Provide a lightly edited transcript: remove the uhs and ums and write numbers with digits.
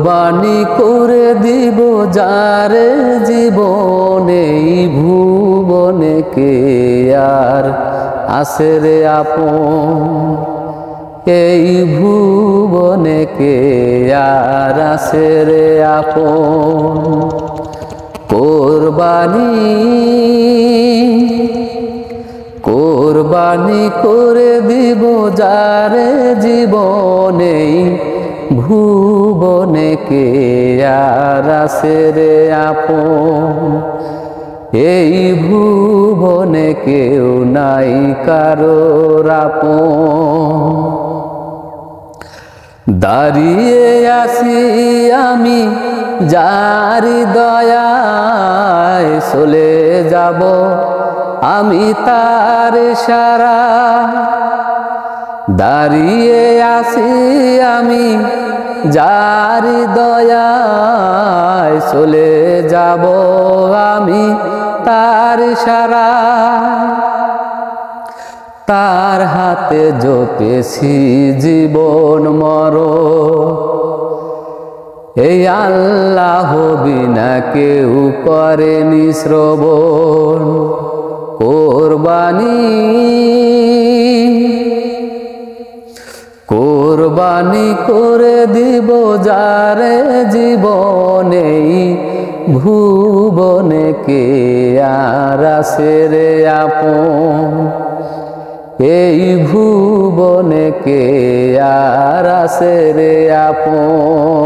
কোরবানি করে দিব যারে জীবনে এই ভুবনে কে আর আছে রে আপন এই ভুবনে কে আর আছে রে আপন কোরবানি করে দিব যারে জীবনে ভুবনে কে আর আছে রে আপন এই ভুবনে কেউ নাই কারোর আপন দাঁড়িয়ে আছি আমি যারি দয়ায় চলে যাব আমি তার সারা দাঁড়িয়ে আছি আমি যারি দয়ায় চলে যাব আমি তার সারা তার হাতে জপেছি জীবন মরণ এই আল্লাহ বিনা কেউ করেনি শ্রবণ কোরবানি করে দিব যারে জীবনে ভুবনে কে আর আছে রে আপন এই ভুবনে কে আর আছে রে আপন।